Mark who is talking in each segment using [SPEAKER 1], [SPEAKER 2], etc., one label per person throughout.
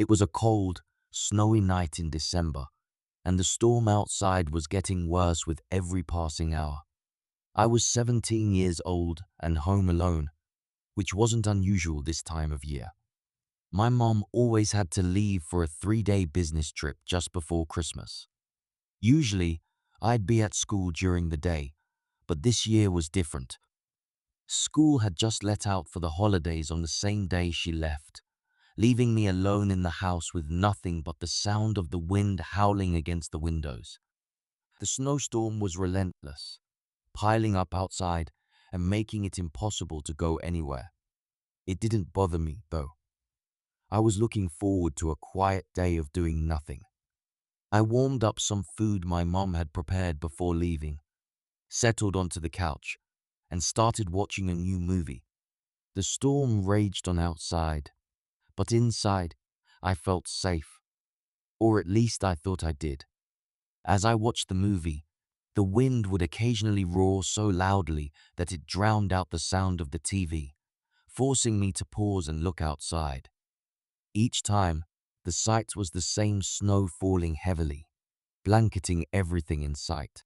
[SPEAKER 1] It was a cold, snowy night in December, and the storm outside was getting worse with every passing hour. I was 17 years old and home alone, which wasn't unusual this time of year. My mom always had to leave for a 3-day business trip just before Christmas. Usually, I'd be at school during the day, but this year was different. School had just let out for the holidays on the same day she left, leaving me alone in the house with nothing but the sound of the wind howling against the windows. The snowstorm was relentless, piling up outside and making it impossible to go anywhere. It didn't bother me, though. I was looking forward to a quiet day of doing nothing. I warmed up some food my mom had prepared before leaving, settled onto the couch, and started watching a new movie. The storm raged on outside, but inside, I felt safe, or at least I thought I did. As I watched the movie, the wind would occasionally roar so loudly that it drowned out the sound of the TV, forcing me to pause and look outside. Each time, the sight was the same: snow falling heavily, blanketing everything in sight.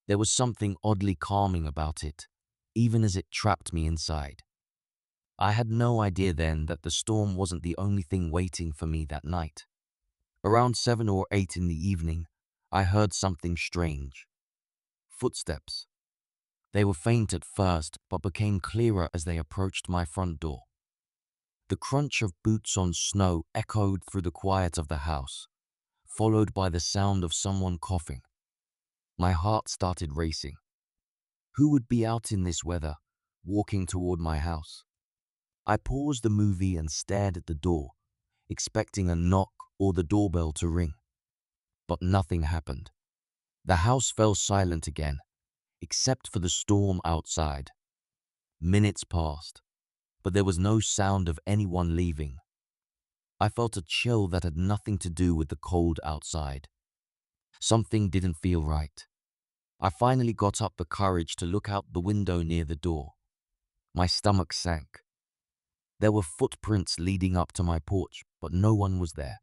[SPEAKER 1] There was something oddly calming about it, even as it trapped me inside. I had no idea then that the storm wasn't the only thing waiting for me that night. Around 7 or 8 in the evening, I heard something strange. Footsteps. They were faint at first, but became clearer as they approached my front door. The crunch of boots on snow echoed through the quiet of the house, followed by the sound of someone coughing. My heart started racing. Who would be out in this weather, walking toward my house? I paused the movie and stared at the door, expecting a knock or the doorbell to ring. But nothing happened. The house fell silent again, except for the storm outside. Minutes passed, but there was no sound of anyone leaving. I felt a chill that had nothing to do with the cold outside. Something didn't feel right. I finally got up the courage to look out the window near the door. My stomach sank. There were footprints leading up to my porch, but no one was there.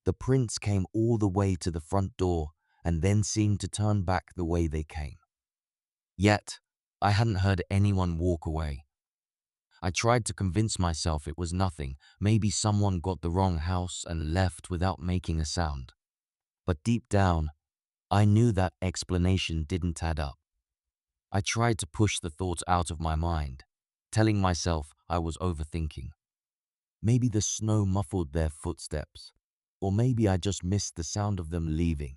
[SPEAKER 1] The prints came all the way to the front door and then seemed to turn back the way they came. Yet, I hadn't heard anyone walk away. I tried to convince myself it was nothing. Maybe someone got the wrong house and left without making a sound. But deep down, I knew that explanation didn't add up. I tried to push the thought out of my mind, telling myself I was overthinking. Maybe the snow muffled their footsteps, or maybe I just missed the sound of them leaving.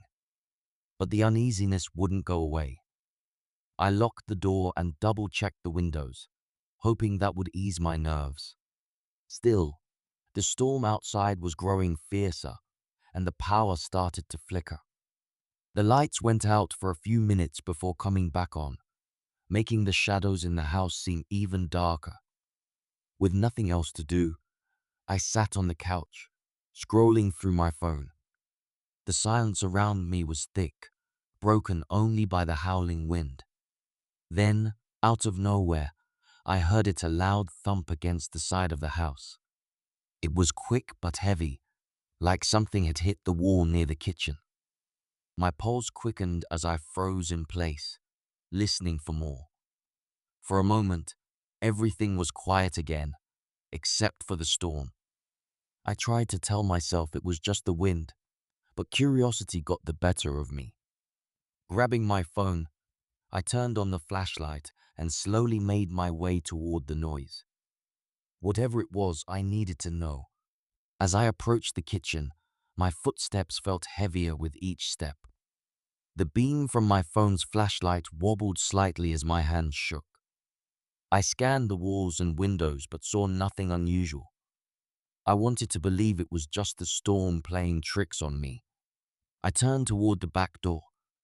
[SPEAKER 1] But the uneasiness wouldn't go away. I locked the door and double-checked the windows, hoping that would ease my nerves. Still, the storm outside was growing fiercer, and the power started to flicker. The lights went out for a few minutes before coming back on, making the shadows in the house seem even darker. With nothing else to do, I sat on the couch, scrolling through my phone. The silence around me was thick, broken only by the howling wind. Then, out of nowhere, I heard a loud thump against the side of the house. It was quick but heavy, like something had hit the wall near the kitchen. My pulse quickened as I froze in place, listening for more. For a moment, everything was quiet again, except for the storm. I tried to tell myself it was just the wind, but curiosity got the better of me. Grabbing my phone, I turned on the flashlight and slowly made my way toward the noise. Whatever it was, I needed to know. As I approached the kitchen, my footsteps felt heavier with each step. The beam from my phone's flashlight wobbled slightly as my hand shook. I scanned the walls and windows but saw nothing unusual. I wanted to believe it was just the storm playing tricks on me. I turned toward the back door,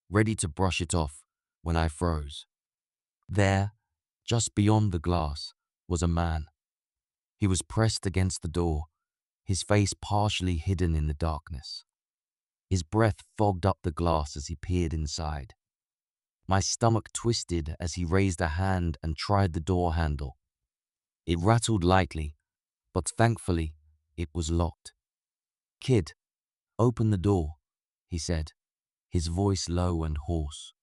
[SPEAKER 1] ready to brush it off, when I froze. There, just beyond the glass, was a man. He was pressed against the door, his face partially hidden in the darkness. His breath fogged up the glass as he peered inside. My stomach twisted as he raised a hand and tried the door handle. It rattled lightly, but thankfully, it was locked. "Kid, open the door," he said, his voice low and hoarse.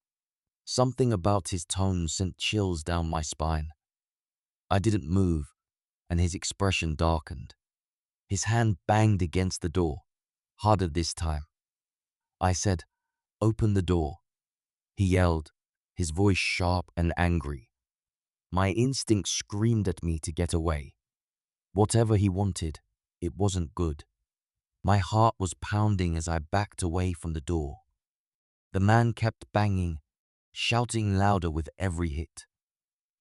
[SPEAKER 1] Something about his tone sent chills down my spine. I didn't move, and his expression darkened. His hand banged against the door, harder this time. I said, "Open the door." He yelled, his voice sharp and angry. My instinct screamed at me to get away. Whatever he wanted, it wasn't good. My heart was pounding as I backed away from the door. The man kept banging, shouting louder with every hit.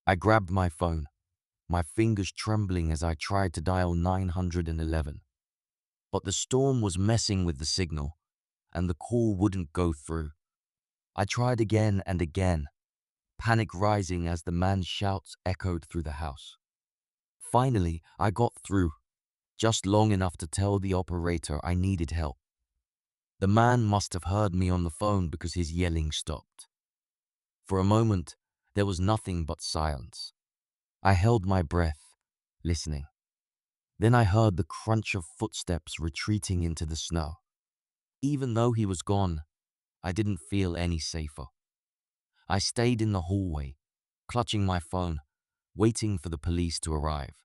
[SPEAKER 1] I grabbed my phone, my fingers trembling as I tried to dial 911. But the storm was messing with the signal, and the call wouldn't go through. I tried again and again, panic rising as the man's shouts echoed through the house. Finally, I got through, just long enough to tell the operator I needed help. The man must have heard me on the phone because his yelling stopped. For a moment, there was nothing but silence. I held my breath, listening. Then I heard the crunch of footsteps retreating into the snow. Even though he was gone, I didn't feel any safer. I stayed in the hallway, clutching my phone, waiting for the police to arrive.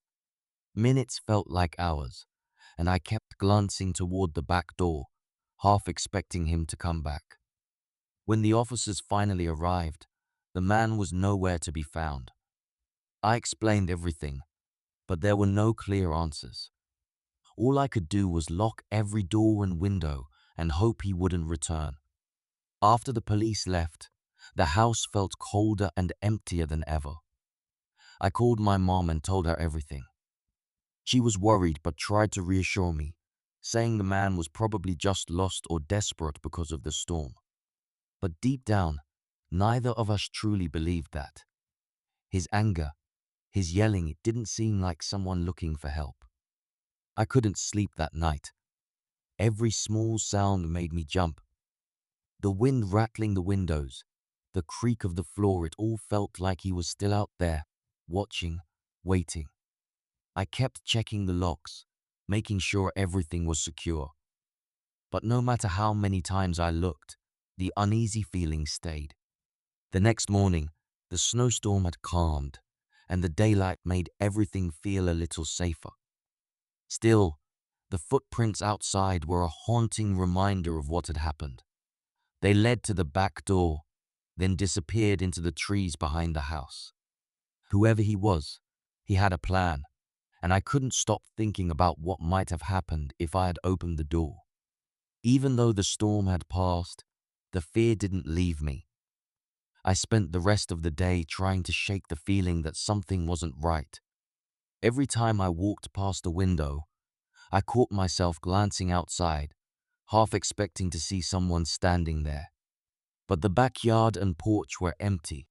[SPEAKER 1] Minutes felt like hours, and I kept glancing toward the back door, half expecting him to come back. When the officers finally arrived, the man was nowhere to be found. I explained everything, but there were no clear answers. All I could do was lock every door and window and hope he wouldn't return. After the police left, the house felt colder and emptier than ever. I called my mom and told her everything. She was worried but tried to reassure me, saying the man was probably just lost or desperate because of the storm. But deep down, neither of us truly believed that. His anger, his yelling, it didn't seem like someone looking for help. I couldn't sleep that night. Every small sound made me jump. The wind rattling the windows, the creak of the floor, it all felt like he was still out there, watching, waiting. I kept checking the locks, making sure everything was secure. But no matter how many times I looked, the uneasy feeling stayed. The next morning, the snowstorm had calmed, and the daylight made everything feel a little safer. Still, the footprints outside were a haunting reminder of what had happened. They led to the back door, then disappeared into the trees behind the house. Whoever he was, he had a plan, and I couldn't stop thinking about what might have happened if I had opened the door. Even though the storm had passed, the fear didn't leave me. I spent the rest of the day trying to shake the feeling that something wasn't right. Every time I walked past a window, I caught myself glancing outside, half expecting to see someone standing there. But the backyard and porch were empty,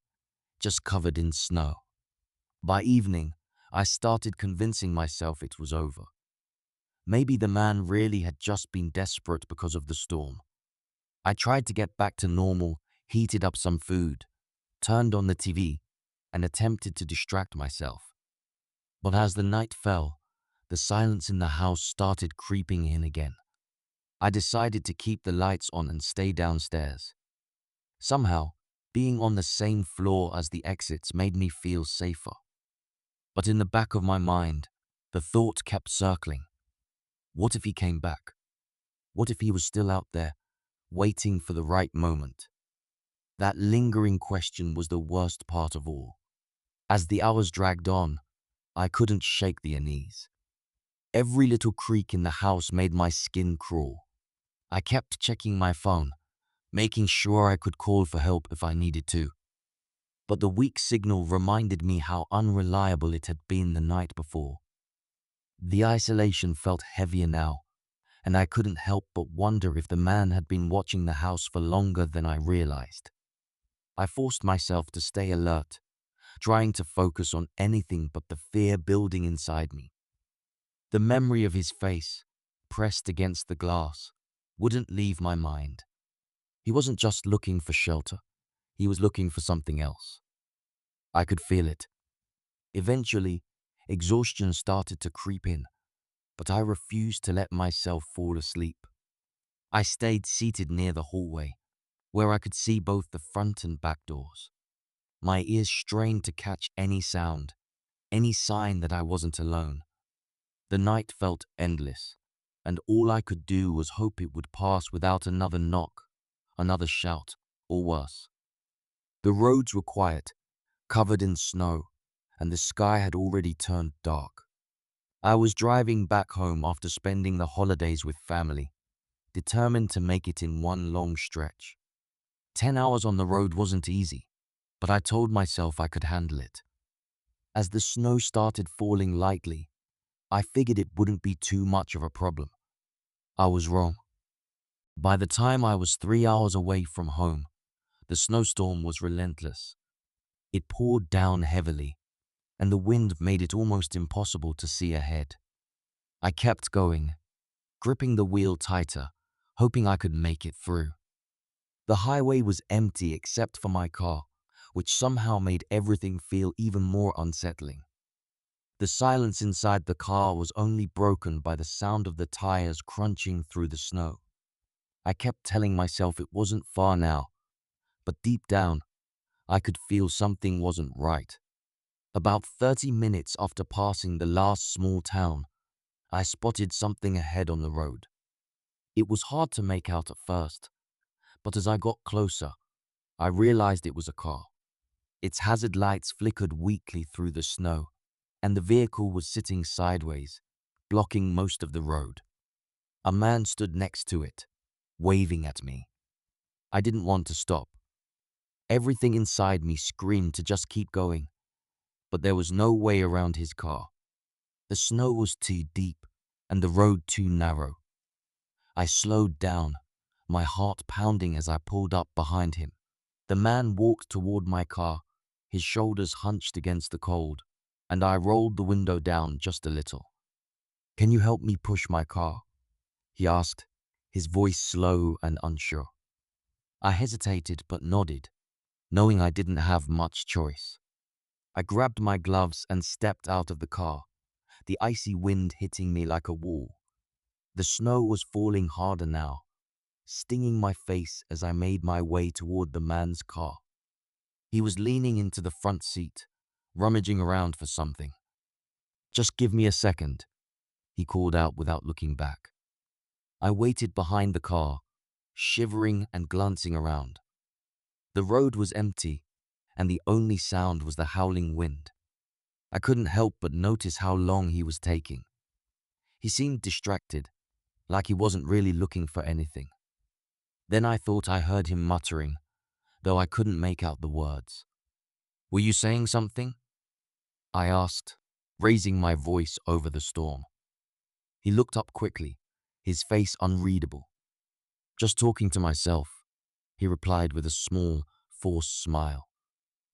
[SPEAKER 1] just covered in snow. By evening, I started convincing myself it was over. Maybe the man really had just been desperate because of the storm. I tried to get back to normal, heated up some food, turned on the TV, and attempted to distract myself. But as the night fell, the silence in the house started creeping in again. I decided to keep the lights on and stay downstairs. Somehow, being on the same floor as the exits made me feel safer. But in the back of my mind, the thought kept circling. What if he came back? What if he was still out there, waiting for the right moment? That lingering question was the worst part of all. As the hours dragged on, I couldn't shake the unease. Every little creak in the house made my skin crawl. I kept checking my phone, making sure I could call for help if I needed to. But the weak signal reminded me how unreliable it had been the night before. The isolation felt heavier now, and I couldn't help but wonder if the man had been watching the house for longer than I realized. I forced myself to stay alert, trying to focus on anything but the fear building inside me. The memory of his face, pressed against the glass, wouldn't leave my mind. He wasn't just looking for shelter, he was looking for something else. I could feel it. Eventually, exhaustion started to creep in, but I refused to let myself fall asleep. I stayed seated near the hallway, where I could see both the front and back doors. My ears strained to catch any sound, any sign that I wasn't alone. The night felt endless, and all I could do was hope it would pass without another knock, another shout, or worse. The roads were quiet, covered in snow, and the sky had already turned dark. I was driving back home after spending the holidays with family, determined to make it in one long stretch. 10 hours on the road wasn't easy, but I told myself I could handle it. As the snow started falling lightly, I figured it wouldn't be too much of a problem. I was wrong. By the time I was 3 hours away from home, the snowstorm was relentless. It poured down heavily, and the wind made it almost impossible to see ahead. I kept going, gripping the wheel tighter, hoping I could make it through. The highway was empty except for my car, which somehow made everything feel even more unsettling. The silence inside the car was only broken by the sound of the tires crunching through the snow. I kept telling myself it wasn't far now, but deep down, I could feel something wasn't right. About 30 minutes after passing the last small town, I spotted something ahead on the road. It was hard to make out at first, but as I got closer, I realized it was a car. Its hazard lights flickered weakly through the snow, and the vehicle was sitting sideways, blocking most of the road. A man stood next to it, waving at me. I didn't want to stop. Everything inside me screamed to just keep going, but there was no way around his car. The snow was too deep, and the road too narrow. I slowed down, my heart pounding as I pulled up behind him. The man walked toward my car, his shoulders hunched against the cold, and I rolled the window down just a little. "Can you help me push my car?" he asked, his voice slow and unsure. I hesitated but nodded, knowing I didn't have much choice. I grabbed my gloves and stepped out of the car, the icy wind hitting me like a wall. The snow was falling harder now, stinging my face as I made my way toward the man's car. He was leaning into the front seat, rummaging around for something. "Just give me a second," he called out without looking back. I waited behind the car, shivering and glancing around. The road was empty, and the only sound was the howling wind. I couldn't help but notice how long he was taking. He seemed distracted, like he wasn't really looking for anything. Then I thought I heard him muttering, though I couldn't make out the words. "Were you saying something?" I asked, raising my voice over the storm. He looked up quickly, his face unreadable. "Just talking to myself," he replied with a small, forced smile.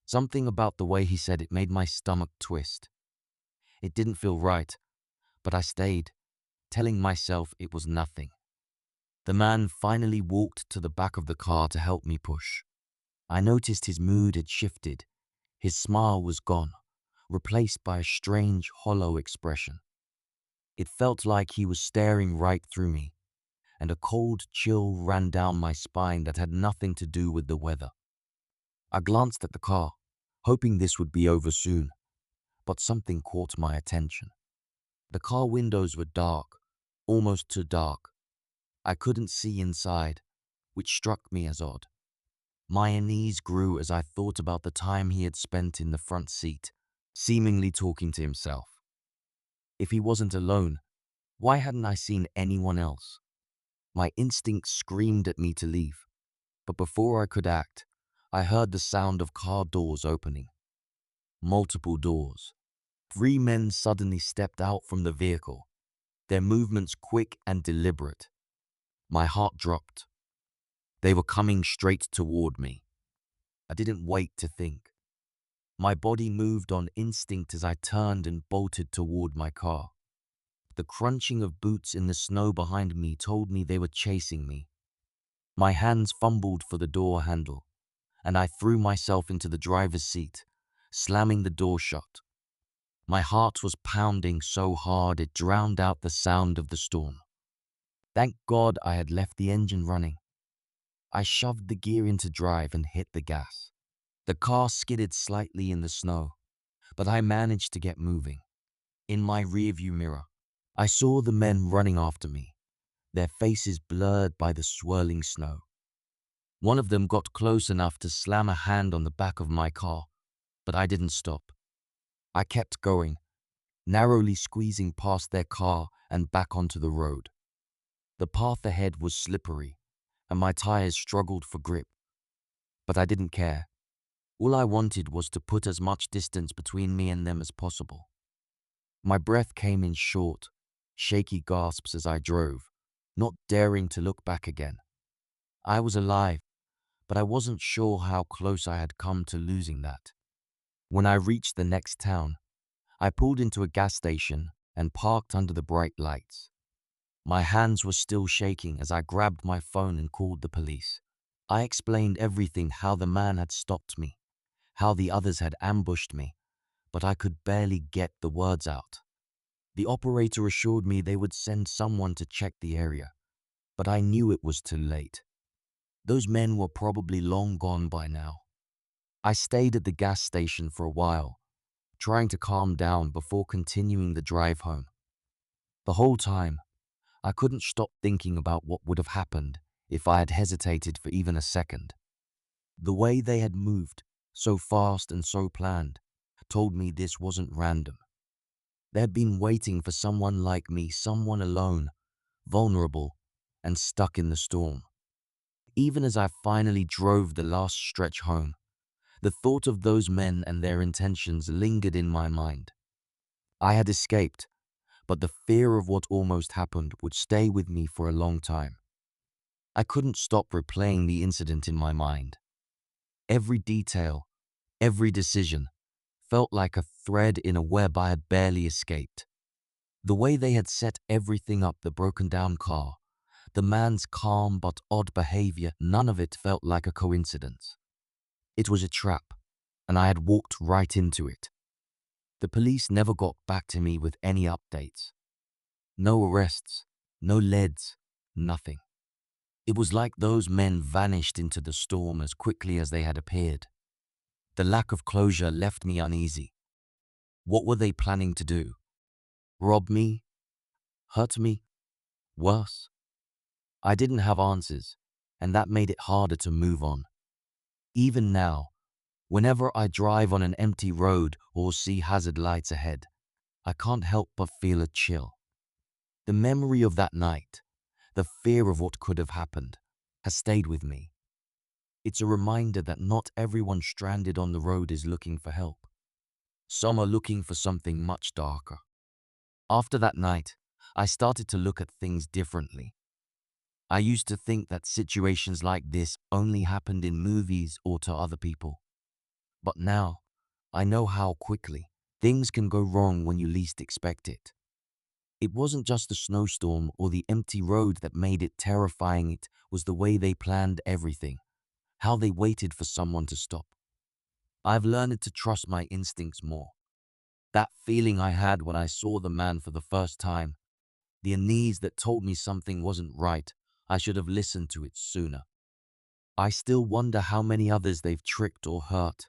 [SPEAKER 1] Something about the way he said it made my stomach twist. It didn't feel right, but I stayed, telling myself it was nothing. The man finally walked to the back of the car to help me push. I noticed his mood had shifted. His smile was gone, replaced by a strange, hollow expression. It felt like he was staring right through me, and a cold chill ran down my spine that had nothing to do with the weather. I glanced at the car, hoping this would be over soon, but something caught my attention. The car windows were dark, almost too dark. I couldn't see inside, which struck me as odd. My unease grew as I thought about the time he had spent in the front seat, seemingly talking to himself. If he wasn't alone, why hadn't I seen anyone else? My instinct screamed at me to leave, but before I could act, I heard the sound of car doors opening. Multiple doors. 3 men suddenly stepped out from the vehicle, their movements quick and deliberate. My heart dropped. They were coming straight toward me. I didn't wait to think. My body moved on instinct as I turned and bolted toward my car. The crunching of boots in the snow behind me told me they were chasing me. My hands fumbled for the door handle, and I threw myself into the driver's seat, slamming the door shut. My heart was pounding so hard it drowned out the sound of the storm. Thank God I had left the engine running. I shoved the gear into drive and hit the gas. The car skidded slightly in the snow, but I managed to get moving. In my rearview mirror, I saw the men running after me, their faces blurred by the swirling snow. One of them got close enough to slam a hand on the back of my car, but I didn't stop. I kept going, narrowly squeezing past their car and back onto the road. The path ahead was slippery, and my tires struggled for grip, but I didn't care. All I wanted was to put as much distance between me and them as possible. My breath came in short, shaky gasps as I drove, not daring to look back again. I was alive, but I wasn't sure how close I had come to losing that. When I reached the next town, I pulled into a gas station and parked under the bright lights. My hands were still shaking as I grabbed my phone and called the police. I explained everything, how the man had stopped me, how the others had ambushed me, but I could barely get the words out. The operator assured me they would send someone to check the area, but I knew it was too late. Those men were probably long gone by now. I stayed at the gas station for a while, trying to calm down before continuing the drive home. The whole time, I couldn't stop thinking about what would have happened if I had hesitated for even a second. The way they had moved, so fast and so planned, told me this wasn't random. They had been waiting for someone like me, someone alone, vulnerable, and stuck in the storm. Even as I finally drove the last stretch home, the thought of those men and their intentions lingered in my mind. I had escaped, but the fear of what almost happened would stay with me for a long time. I couldn't stop replaying the incident in my mind. Every detail, every decision, felt like a thread in a web I had barely escaped. The way they had set everything up, the broken down car, the man's calm but odd behavior, none of it felt like a coincidence. It was a trap, and I had walked right into it. The police never got back to me with any updates. No arrests, no leads, nothing. It was like those men vanished into the storm as quickly as they had appeared. The lack of closure left me uneasy. What were they planning to do? Rob me? Hurt me? Worse? I didn't have answers, and that made it harder to move on. Even now, whenever I drive on an empty road or see hazard lights ahead, I can't help but feel a chill. The memory of that night, the fear of what could have happened, has stayed with me. It's a reminder that not everyone stranded on the road is looking for help. Some are looking for something much darker. After that night, I started to look at things differently. I used to think that situations like this only happened in movies or to other people. But now, I know how quickly things can go wrong when you least expect it. It wasn't just the snowstorm or the empty road that made it terrifying, it was the way they planned everything, how they waited for someone to stop. I've learned to trust my instincts more. That feeling I had when I saw the man for the first time, the unease that told me something wasn't right, I should have listened to it sooner. I still wonder how many others they've tricked or hurt,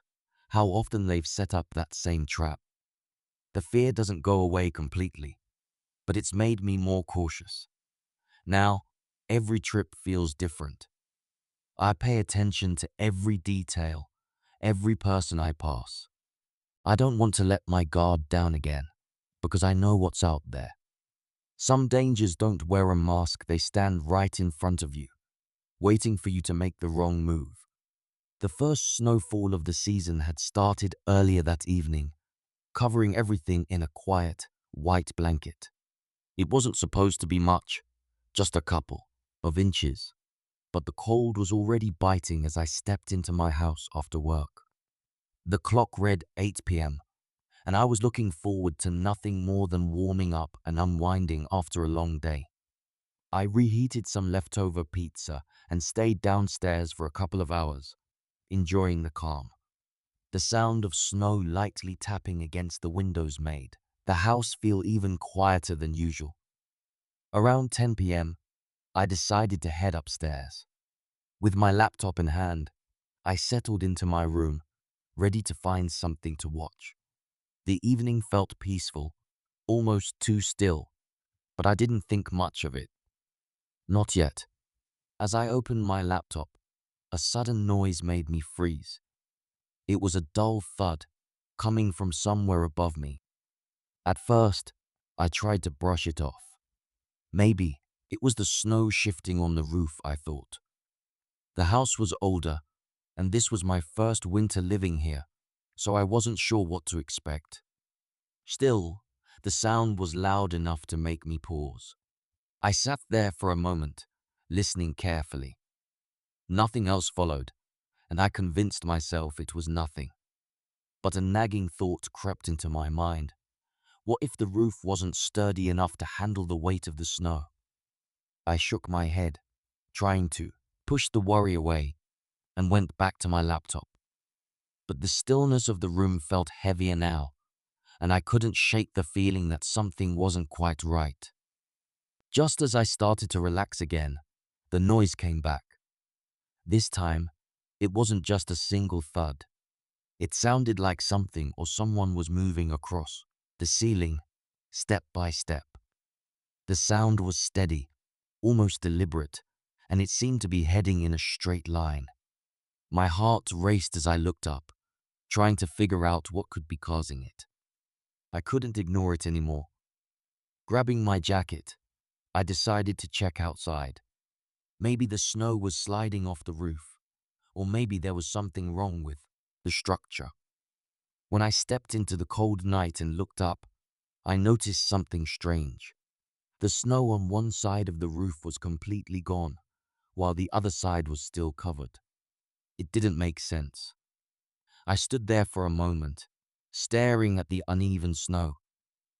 [SPEAKER 1] how often they've set up that same trap. The fear doesn't go away completely, but it's made me more cautious. Now, every trip feels different. I pay attention to every detail, every person I pass. I don't want to let my guard down again, because I know what's out there. Some dangers don't wear a mask, they stand right in front of you, waiting for you to make the wrong move. The first snowfall of the season had started earlier that evening, covering everything in a quiet, white blanket. It wasn't supposed to be much, just a couple of inches, but the cold was already biting as I stepped into my house after work. The clock read 8 p.m., and I was looking forward to nothing more than warming up and unwinding after a long day. I reheated some leftover pizza and stayed downstairs for a couple of hours, enjoying the calm. The sound of snow lightly tapping against the windows made the house feel even quieter than usual. Around 10 p.m., I decided to head upstairs. With my laptop in hand, I settled into my room, ready to find something to watch. The evening felt peaceful, almost too still, but I didn't think much of it. Not yet. As I opened my laptop, a sudden noise made me freeze. It was a dull thud, coming from somewhere above me. At first, I tried to brush it off. Maybe it was the snow shifting on the roof, I thought. The house was older, and this was my first winter living here, so I wasn't sure what to expect. Still, the sound was loud enough to make me pause. I sat there for a moment, listening carefully. Nothing else followed, and I convinced myself it was nothing. But a nagging thought crept into my mind. What if the roof wasn't sturdy enough to handle the weight of the snow? I shook my head, trying to push the worry away, and went back to my laptop. But the stillness of the room felt heavier now, and I couldn't shake the feeling that something wasn't quite right. Just as I started to relax again, the noise came back. This time, it wasn't just a single thud. It sounded like something or someone was moving across the ceiling, step by step. The sound was steady, almost deliberate, and it seemed to be heading in a straight line. My heart raced as I looked up, trying to figure out what could be causing it. I couldn't ignore it anymore. Grabbing my jacket, I decided to check outside. Maybe the snow was sliding off the roof, or maybe there was something wrong with the structure. When I stepped into the cold night and looked up, I noticed something strange. The snow on one side of the roof was completely gone, while the other side was still covered. It didn't make sense. I stood there for a moment, staring at the uneven snow,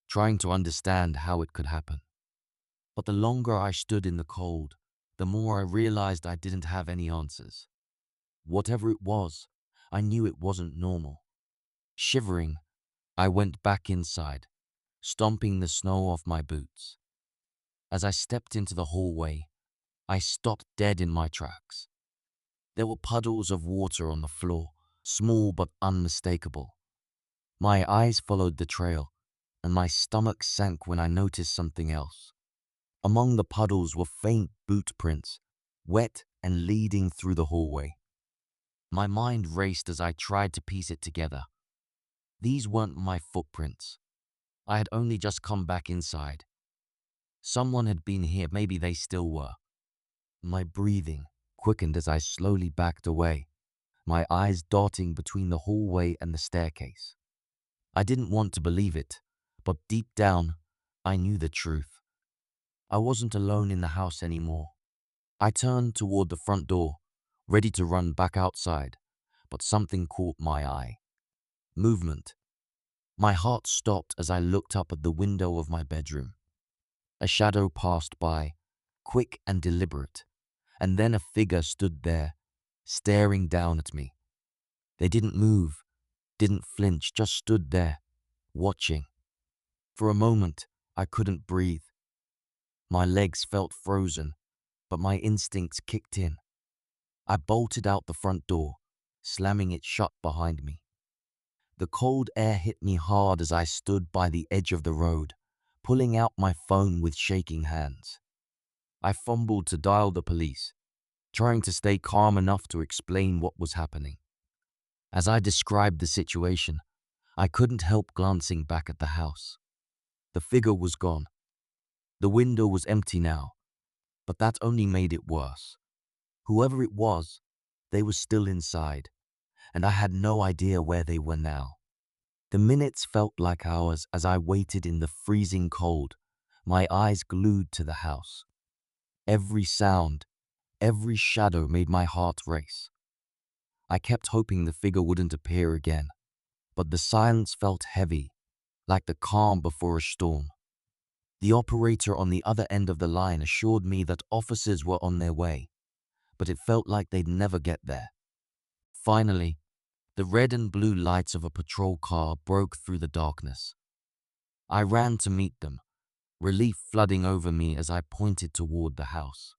[SPEAKER 1] trying to understand how it could happen. But the longer I stood in the cold, the more I realized I didn't have any answers. Whatever it was, I knew it wasn't normal. Shivering, I went back inside, stomping the snow off my boots. As I stepped into the hallway, I stopped dead in my tracks. There were puddles of water on the floor, small but unmistakable. My eyes followed the trail, and my stomach sank when I noticed something else. Among the puddles were faint boot prints, wet and leading through the hallway. My mind raced as I tried to piece it together. These weren't my footprints. I had only just come back inside. Someone had been here, maybe they still were. My breathing quickened as I slowly backed away, my eyes darting between the hallway and the staircase. I didn't want to believe it, but deep down, I knew the truth. I wasn't alone in the house anymore. I turned toward the front door, ready to run back outside, but something caught my eye. Movement. My heart stopped as I looked up at the window of my bedroom. A shadow passed by, quick and deliberate, and then a figure stood there, staring down at me. They didn't move, didn't flinch, just stood there, watching. For a moment, I couldn't breathe. My legs felt frozen, but my instincts kicked in. I bolted out the front door, slamming it shut behind me. The cold air hit me hard as I stood by the edge of the road, pulling out my phone with shaking hands. I fumbled to dial the police, trying to stay calm enough to explain what was happening. As I described the situation, I couldn't help glancing back at the house. The figure was gone. The window was empty now, but that only made it worse. Whoever it was, they were still inside, and I had no idea where they were now. The minutes felt like hours as I waited in the freezing cold, my eyes glued to the house. Every sound, every shadow made my heart race. I kept hoping the figure wouldn't appear again, but the silence felt heavy, like the calm before a storm. The operator on the other end of the line assured me that officers were on their way, but it felt like they'd never get there. Finally, the red and blue lights of a patrol car broke through the darkness. I ran to meet them, relief flooding over me as I pointed toward the house.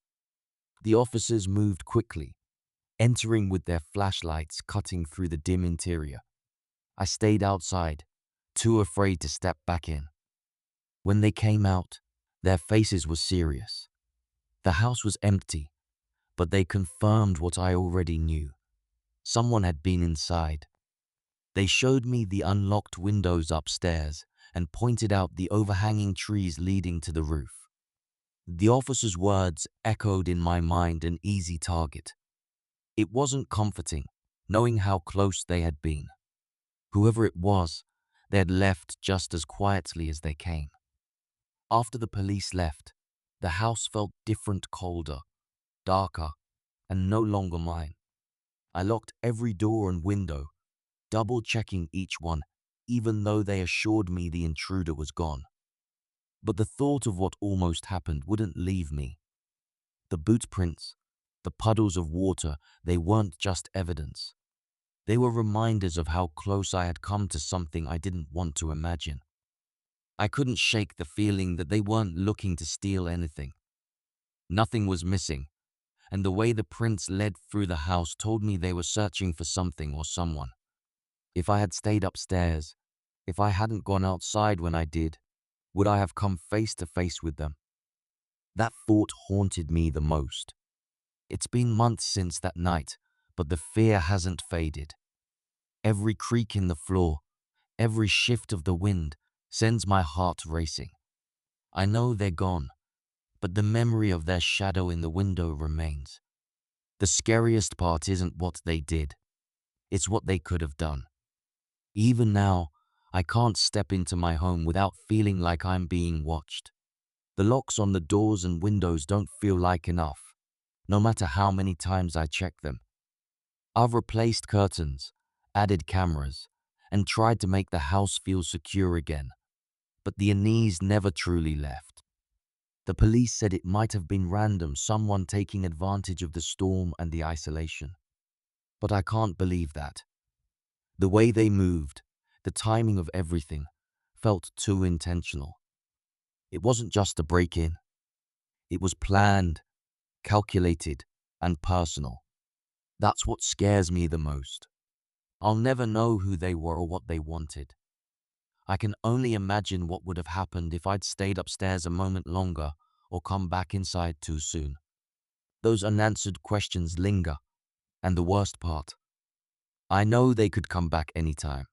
[SPEAKER 1] The officers moved quickly, entering with their flashlights cutting through the dim interior. I stayed outside, too afraid to step back in. When they came out, their faces were serious. The house was empty, but they confirmed what I already knew. Someone had been inside. They showed me the unlocked windows upstairs and pointed out the overhanging trees leading to the roof. The officer's words echoed in my mind an easy target. It wasn't comforting, knowing how close they had been. Whoever it was, they had left just as quietly as they came. After the police left, the house felt different, colder, darker, and no longer mine. I locked every door and window, double-checking each one, even though they assured me the intruder was gone. But the thought of what almost happened wouldn't leave me. The boot prints, the puddles of water, they weren't just evidence. They were reminders of how close I had come to something I didn't want to imagine. I couldn't shake the feeling that they weren't looking to steal anything. Nothing was missing, and the way the prints led through the house told me they were searching for something or someone. If I had stayed upstairs, if I hadn't gone outside when I did, would I have come face to face with them? That thought haunted me the most. It's been months since that night, but the fear hasn't faded. Every creak in the floor, every shift of the wind sends my heart racing. I know they're gone, but the memory of their shadow in the window remains. The scariest part isn't what they did, it's what they could have done. Even now, I can't step into my home without feeling like I'm being watched. The locks on the doors and windows don't feel like enough, no matter how many times I check them. I've replaced curtains, added cameras, and tried to make the house feel secure again, but the unease never truly left. The police said it might have been random, someone taking advantage of the storm and the isolation. But I can't believe that. The way they moved, the timing of everything, felt too intentional. It wasn't just a break-in. It was planned, calculated, and personal. That's what scares me the most. I'll never know who they were or what they wanted. I can only imagine what would have happened if I'd stayed upstairs a moment longer or come back inside too soon. Those unanswered questions linger, and the worst part, I know they could come back anytime.